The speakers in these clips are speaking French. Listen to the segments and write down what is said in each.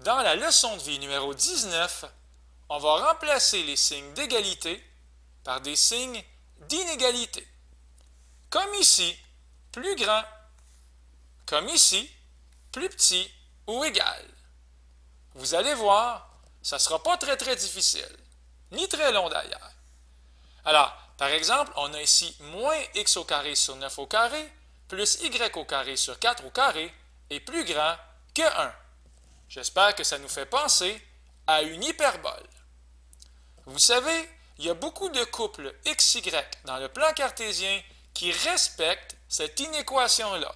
Dans la leçon de vie numéro 19, on va remplacer les signes d'égalité par des signes d'inégalité. Comme ici, plus grand. Comme ici, plus petit ou égal. Vous allez voir, ça ne sera pas très difficile, ni très long d'ailleurs. Alors, par exemple, on a ici moins x au carré sur 9 au carré, plus y au carré sur 4 au carré, est plus grand que 1. J'espère que ça nous fait penser à une hyperbole. Vous savez, il y a beaucoup de couples XY dans le plan cartésien qui respectent cette inéquation-là.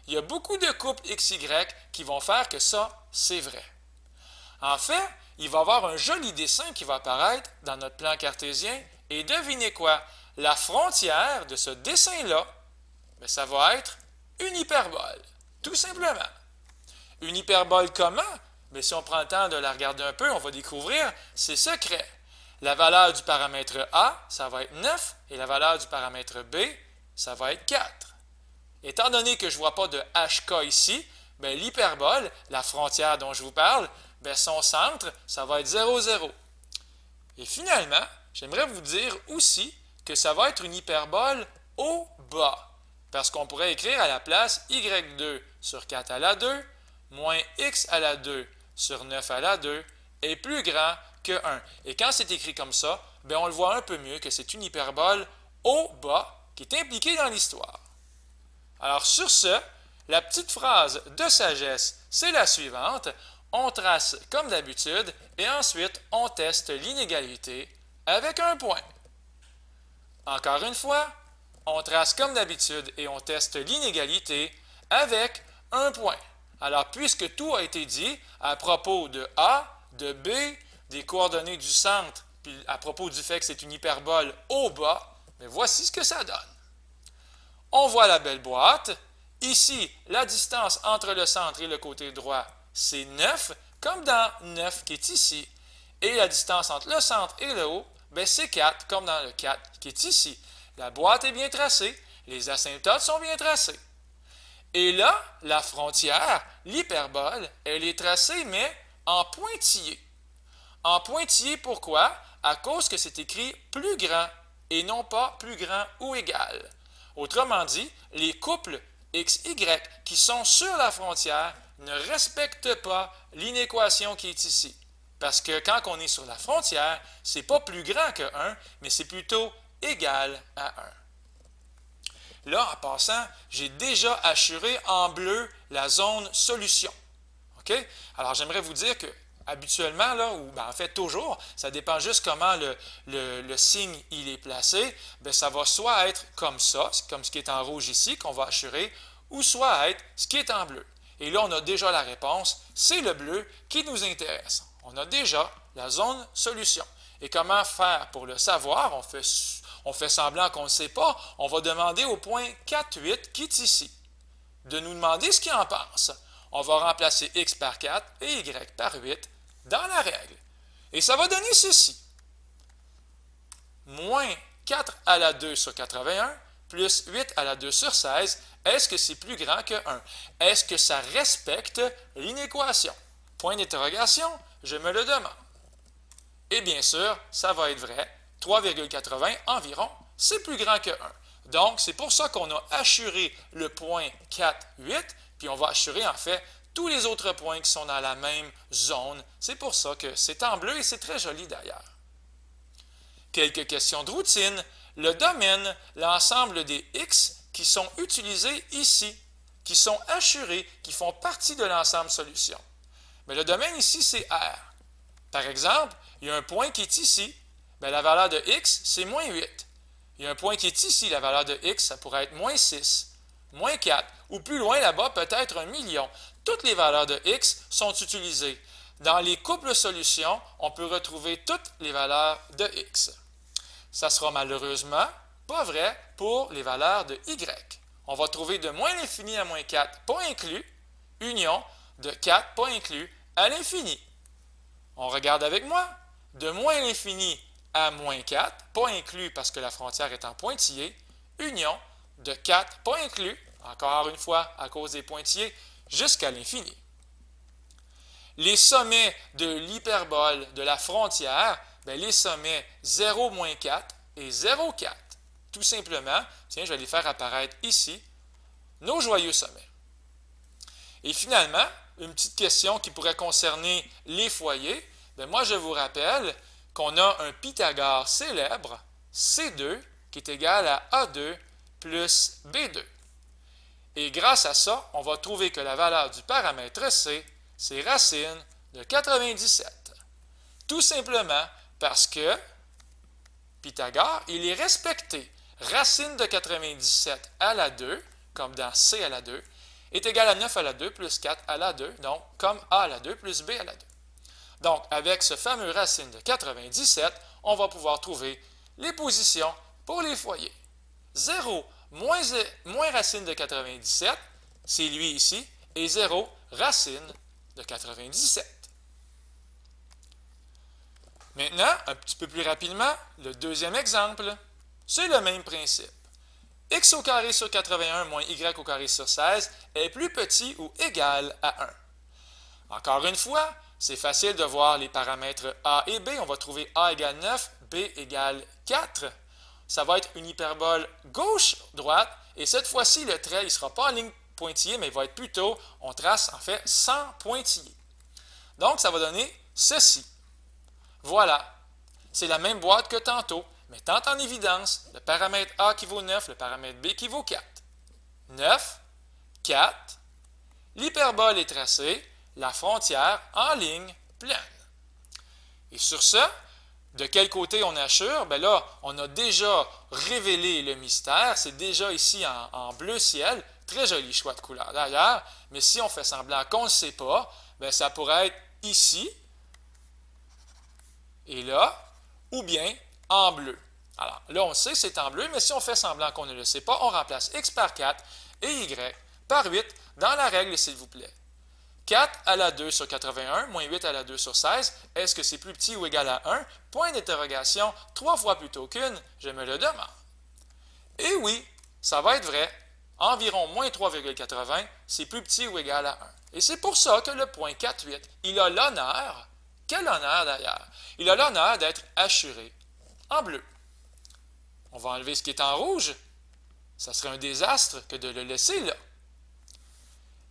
Il y a beaucoup de couples XY qui vont faire que ça, c'est vrai. En fait, il va y avoir un joli dessin qui va apparaître dans notre plan cartésien et devinez quoi? La frontière de ce dessin-là, ça va être une hyperbole, tout simplement. Une hyperbole comment? Mais si on prend le temps de la regarder un peu, on va découvrir ses secrets. La valeur du paramètre A, ça va être 9, et la valeur du paramètre B, ça va être 4. Étant donné que je ne vois pas de HK ici, l'hyperbole, la frontière dont je vous parle, son centre, ça va être 0, 0. Et finalement, j'aimerais vous dire aussi que ça va être une hyperbole au bas, parce qu'on pourrait écrire à la place y2 sur 4 à la 2 moins x à la 2 sur 9 à la 2 est plus grand que 1. Et quand c'est écrit comme ça, on le voit un peu mieux que c'est une hyperbole au bas qui est impliquée dans l'histoire. Alors sur ce, la petite phrase de sagesse, c'est la suivante. On trace comme d'habitude et ensuite on teste l'inégalité avec un point. Encore une fois, on trace comme d'habitude et on teste l'inégalité avec un point. Alors, puisque tout a été dit à propos de A, de B, des coordonnées du centre, puis à propos du fait que c'est une hyperbole au bas, voici ce que ça donne. On voit la belle boîte. Ici, la distance entre le centre et le côté droit, c'est 9, comme dans 9 qui est ici. Et la distance entre le centre et le haut, c'est 4, comme dans le 4 qui est ici. La boîte est bien tracée, les asymptotes sont bien tracés. Et là, la frontière, l'hyperbole, elle est tracée, mais en pointillé. En pointillé, pourquoi? À cause que c'est écrit plus grand et non pas plus grand ou égal. Autrement dit, les couples XY qui sont sur la frontière ne respectent pas l'inéquation qui est ici. Parce que quand on est sur la frontière, ce n'est pas plus grand que 1, mais c'est plutôt égal à 1. Là, en passant, j'ai déjà assuré en bleu la zone solution. OK? Alors, j'aimerais vous dire que habituellement, là, ou en fait toujours, ça dépend juste comment le signe il est placé, ça va soit être comme ça, comme ce qui est en rouge ici, qu'on va assurer, ou soit être ce qui est en bleu. Et là, on a déjà la réponse, c'est le bleu qui nous intéresse. On a déjà la zone solution. Et comment faire pour le savoir? On fait semblant qu'on ne sait pas. On va demander au point 4, 8 qui est ici de nous demander ce qu'il en pense. On va remplacer x par 4 et y par 8 dans la règle. Et ça va donner ceci. Moins 4 à la 2 sur 81 plus 8 à la 2 sur 16, est-ce que c'est plus grand que 1? Est-ce que ça respecte l'inéquation? Point d'interrogation, je me le demande. Et bien sûr, ça va être vrai. 3,80 environ, c'est plus grand que 1. Donc, c'est pour ça qu'on a assuré le point 4, 8, puis on va assurer en fait tous les autres points qui sont dans la même zone. C'est pour ça que c'est en bleu et c'est très joli d'ailleurs. Quelques questions de routine. Le domaine, l'ensemble des x qui sont utilisés ici, qui sont assurés, qui font partie de l'ensemble solution. Mais le domaine ici, c'est R. Par exemple, il y a un point qui est ici, la valeur de x, c'est moins 8. Il y a un point qui est ici, la valeur de x, ça pourrait être moins 6, moins 4, ou plus loin là-bas, peut-être 1 million. Toutes les valeurs de x sont utilisées. Dans les couples solutions, on peut retrouver toutes les valeurs de x. Ça sera malheureusement pas vrai pour les valeurs de y. On va trouver de moins l'infini à moins 4, pas inclus, union de 4, pas inclus, à l'infini. On regarde avec moi. De moins l'infini à moins 4, pas inclus parce que la frontière est en pointillé, union de 4, pas inclus, encore une fois à cause des pointillés, jusqu'à l'infini. Les sommets de l'hyperbole de la frontière, bien, les sommets 0, moins 4 et 0, 4. Tout simplement, tiens, je vais les faire apparaître ici, nos joyeux sommets. Et finalement, une petite question qui pourrait concerner les foyers, bien, moi je vous rappelle qu'on a un Pythagore célèbre, C2, qui est égal à A2 plus B2. Et grâce à ça, on va trouver que la valeur du paramètre C, c'est racine de 97. Tout simplement parce que Pythagore, il est respecté. Racine de 97 à la 2, comme dans C à la 2, est égal à 9 à la 2 plus 4 à la 2, donc comme A à la 2 plus B à la 2. Donc, avec ce fameux racine de 97, on va pouvoir trouver les positions pour les foyers. 0 moins racine de 97, c'est lui ici, et 0 racine de 97. Maintenant, un petit peu plus rapidement, le deuxième exemple, c'est le même principe. X au carré sur 81 moins Y au carré sur 16 est plus petit ou égal à 1. Encore une fois, c'est facile de voir les paramètres A et B. On va trouver A égale 9, B égale 4. Ça va être une hyperbole gauche-droite. Et cette fois-ci, le trait ne sera pas en ligne pointillée, mais il va être plutôt, on trace en fait sans pointillé. Donc, ça va donner ceci. Voilà. C'est la même boîte que tantôt, mettant en évidence le paramètre A qui vaut 9, le paramètre B qui vaut 4. 9, 4, l'hyperbole est tracée, la frontière en ligne pleine. Et sur ça, de quel côté on assure? Bien là, on a déjà révélé le mystère. C'est déjà ici en bleu ciel. Très joli choix de couleur d'ailleurs. Mais si on fait semblant qu'on ne sait pas, bien ça pourrait être ici et là, ou bien en bleu. Alors là, on sait que c'est en bleu, mais si on fait semblant qu'on ne le sait pas, on remplace x par 4 et y par 8 dans la règle, s'il vous plaît. 4 à la 2 sur 81, moins 8 à la 2 sur 16, est-ce que c'est plus petit ou égal à 1? Point d'interrogation, 3 fois plutôt qu'une, je me le demande. Et oui, ça va être vrai, environ moins 3,80, c'est plus petit ou égal à 1. Et c'est pour ça que le point 4,8, il a l'honneur, quel honneur d'ailleurs, il a l'honneur d'être assuré en bleu. On va enlever ce qui est en rouge, ça serait un désastre que de le laisser là.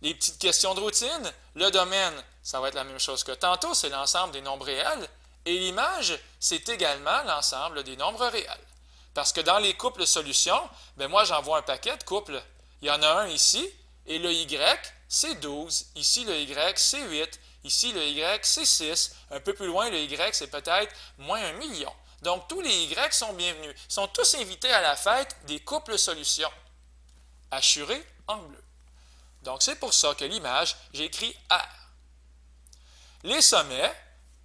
Les petites questions de routine, le domaine, ça va être la même chose que tantôt, c'est l'ensemble des nombres réels. Et l'image, c'est également l'ensemble des nombres réels. Parce que dans les couples solutions, ben moi j'en vois un paquet de couples. Il y en a un ici, et le Y, c'est 12. Ici, le Y, c'est 8. Ici, le Y, c'est 6. Un peu plus loin, le Y, c'est peut-être moins 1 million. Donc, tous les Y sont bienvenus. Ils sont tous invités à la fête des couples solutions. Assurés en bleu. Donc, c'est pour ça que l'image, j'ai écrit R. Les sommets,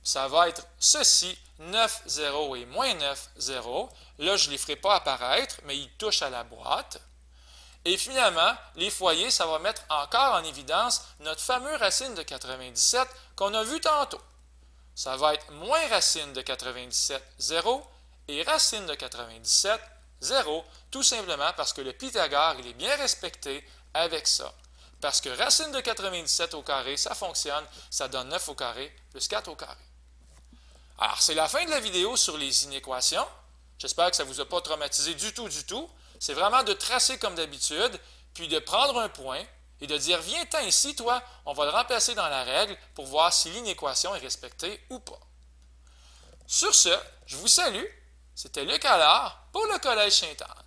ça va être ceci, 9, 0 et moins 9, 0. Là, je ne les ferai pas apparaître, mais ils touchent à la boîte. Et finalement, les foyers, ça va mettre encore en évidence notre fameux racine de 97 qu'on a vu tantôt. Ça va être moins racine de 97, 0, et racine de 97, 0, tout simplement parce que le Pythagore, il est bien respecté avec ça. Parce que racine de 97 au carré, ça fonctionne, ça donne 9 au carré plus 4 au carré. Alors, c'est la fin de la vidéo sur les inéquations. J'espère que ça ne vous a pas traumatisé du tout. C'est vraiment de tracer comme d'habitude, puis de prendre un point et de dire « Viens-t'en ici, toi, on va le remplacer dans la règle pour voir si l'inéquation est respectée ou pas. » Sur ce, je vous salue. C'était Luc Allard pour le Collège Sainte-Anne.